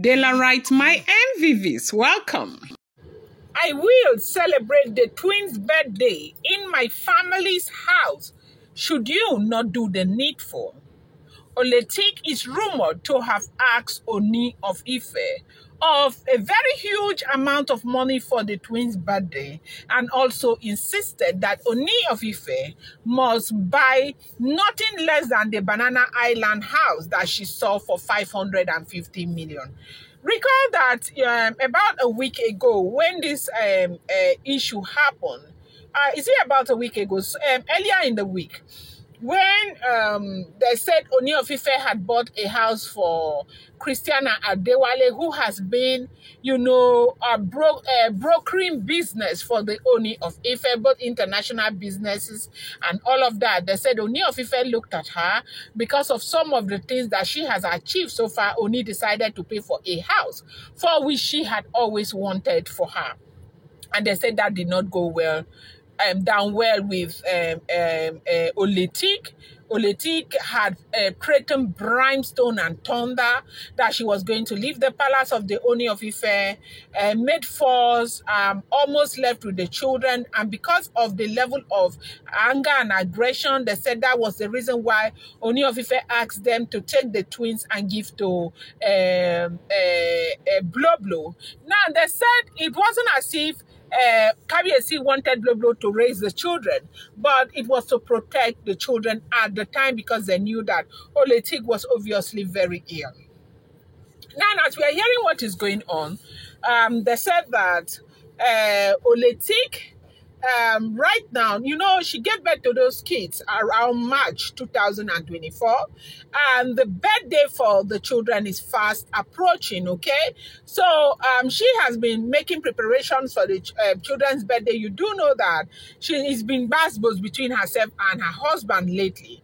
Daylight, my MVVs, welcome. I will celebrate the twins' birthday in my family's house. Should you not do the needful? Oletik is rumored to have asked Ooni of Ife of a very huge amount of money for the twins' birthday and also insisted that Ooni of Ife must buy nothing less than the Banana Island house that she saw for 550 million. Recall that about a week ago when this issue happened, is it about a week ago? Earlier in the week, when they said Ooni of Ife had bought a house for Christiana Adewale, who has been, brokering business for the Ooni of Ife, both international businesses and all of that. They said Ooni of Ife looked at her because of some of the things that she has achieved so far. Ooni decided to pay for a house for which she had always wanted for her. And they said that did not go well. Down well with Oletik. Oletik had threatened brimstone and thunder that she was going to leave the palace of the Ooni of Ife, made force, almost left with the children. And because of the level of anger and aggression, they said that was the reason why Ooni of Ife asked them to take the twins and give to Bloblo. Now, they said it wasn't as if Kabiyesi wanted Bloblo to raise the children, but it was to protect the children at the time because they knew that Oletik was obviously very ill. Now, as we are hearing what is going on, they said that Oletik, right now, she gave birth to those kids around March 2024, and the birthday for the children is fast approaching, okay? So she has been making preparations for the children's birthday. You do know that she's been basbos between herself and her husband lately.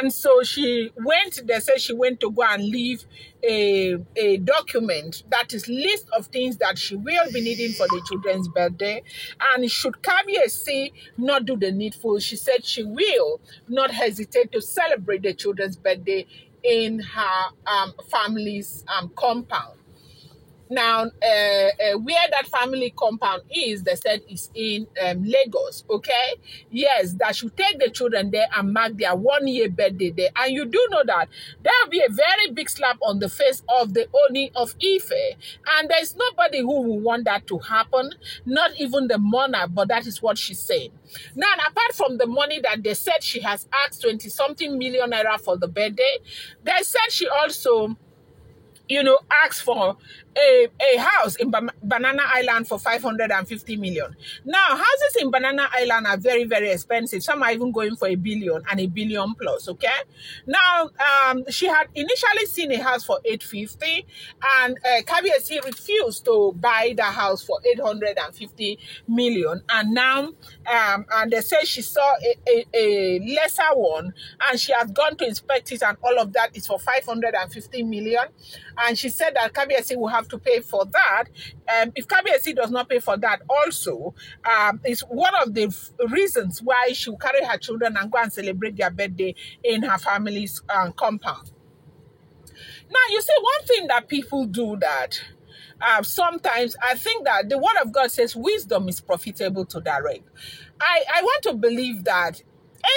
And so they say she went to go and leave a document that is list of things that she will be needing for the children's birthday. And should Kabiyesi not do the needful, she said she will not hesitate to celebrate the children's birthday in her family's compound. Now, where that family compound is, they said is in Lagos, okay? Yes, that should take the children there and mark their 1-year birthday there. And you do know that there will be a very big slap on the face of the Ooni of Ife. And there's nobody who will want that to happen, not even the monarch, but that is what she's saying. Now, apart from the money that they said she has asked 20-something million naira for the birthday, they said she also asked for a house in Banana Island for 550 million. Now, houses in Banana Island are very, very expensive. Some are even going for $1 billion and $1 billion plus, okay? Now, she had initially seen a house for 850, and Kabiyesi refused to buy the house for 850 million. And now, and they say she saw a lesser one, and she has gone to inspect it, and all of that is for 550 million. And she said that Kabiyesi will have to pay for that. If Kabiyesi does not pay for that also, it's one of the reasons why she will carry her children and go and celebrate their birthday in her family's compound. Now, you see, one thing that people do that sometimes, I think that the word of God says wisdom is profitable to direct. I want to believe that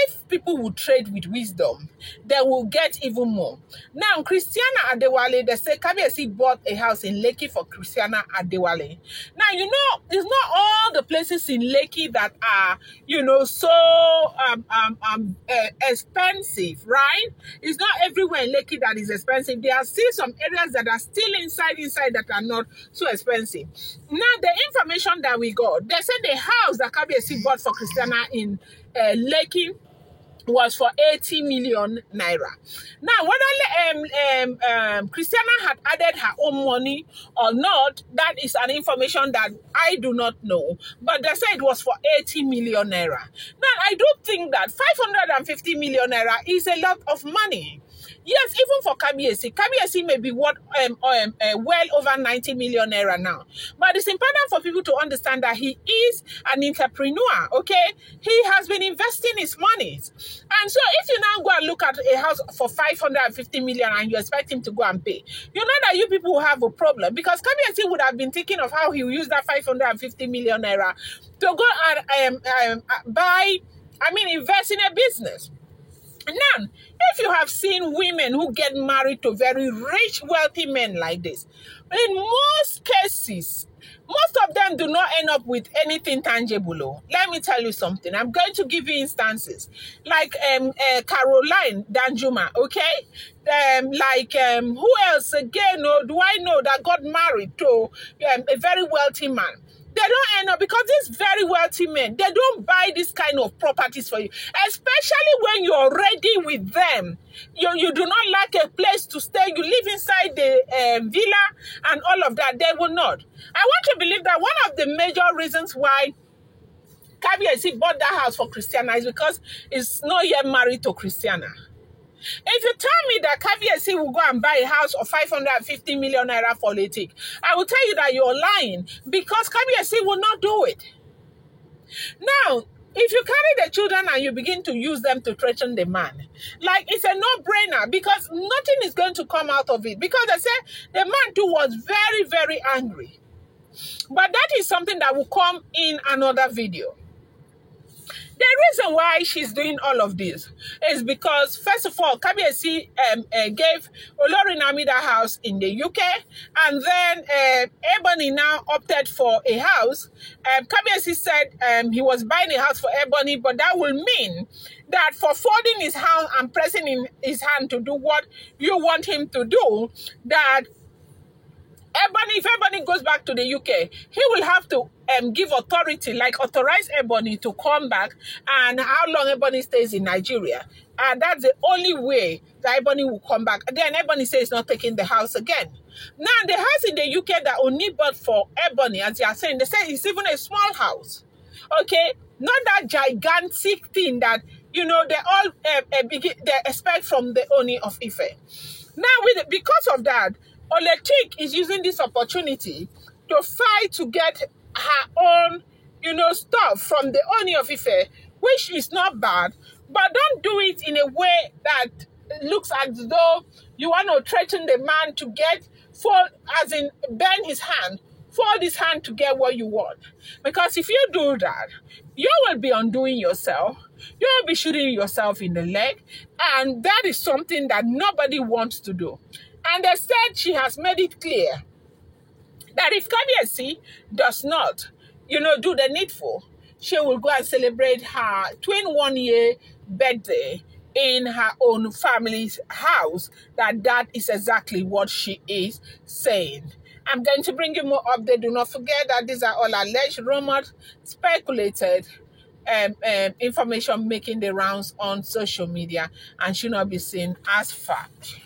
if people will trade with wisdom, they will get even more. Now, Christiana Adewale, they say Kabiyesi bought a house in Lekki for Christiana Adewale. Now, it's not all the places in Lekki that are, so expensive, right? It's not everywhere in Lekki that is expensive. There are still some areas that are still inside that are not so expensive. Now, the information that we got, they said the house that Kabiyesi bought for Christiana in Lekki was for 80 million naira. Now, whether Christiana had added her own money or not, that is an information that I do not know. But they said it was for 80 million naira. Now, I do think that 550 million naira is a lot of money. Yes, even for Kabiyesi may be worth well over 90 million naira now. But it's important for people to understand that he is an entrepreneur, okay? He has been investing his money. And so if you now go and look at a house for 550 million and you expect him to go and pay, you know that you people will have a problem, because Kabiyesi would have been thinking of how he will use that 550 million naira to go and invest in a business. Now, if you have seen women who get married to very rich, wealthy men like this, in most cases, most of them do not end up with anything tangible. Oh. Let me tell you something. I'm going to give you instances. Like Caroline Danjuma, okay? Who else again do I know that got married to a very wealthy man? They don't end up, because these very wealthy men, they don't buy this kind of properties for you, especially when you're ready with them. You do not like a place to stay. You live inside the villa and all of that. They will not. I want to believe that one of the major reasons why Kabiyesi bought that house for Christiana is because he's not yet married to Christiana. If you tell me that Kabiyesi will go and buy a house of 550 million naira for Letik, I will tell you that you're lying, because Kabiyesi will not do it. Now, if you carry the children and you begin to use them to threaten the man, like, it's a no-brainer, because nothing is going to come out of it. Because they say the man too was very, very angry. But that is something that will come in another video. The reason why she's doing all of this is because, first of all, Kabiyesi gave Olori Naomi that house in the UK, and then Ebony now opted for a house. Kabiyesi said he was buying a house for Ebony, but that will mean that for folding his hand and pressing in his hand to do what you want him to do, that Ebony, if Ebony goes back to the UK, he will have to give authority, like authorize Ebony to come back, and how long Ebony stays in Nigeria. And that's the only way that Ebony will come back. Then Ebony says he's not taking the house again. Now, the house in the UK that Ooni bought for Ebony, as they are saying, they say it's even a small house. Okay? Not that gigantic thing that, you know, they all they expect from the Ooni of Ife. Now, because of that, Oletik is using this opportunity to fight to get her own, you know, stuff from the Ooni of Ife, which is not bad, but don't do it in a way that looks as though you want to threaten the man to bend his hand, fold his hand to get what you want. Because if you do that, you will be undoing yourself. You will be shooting yourself in the leg, and that is something that nobody wants to do. And they said she has made it clear that if Kabiyesi does not, you know, do the needful, she will go and celebrate her 21-year birthday in her own family's house. That is exactly what she is saying. I'm going to bring you more updates. Do not forget that these are all alleged, rumored, speculated information making the rounds on social media and should not be seen as fact.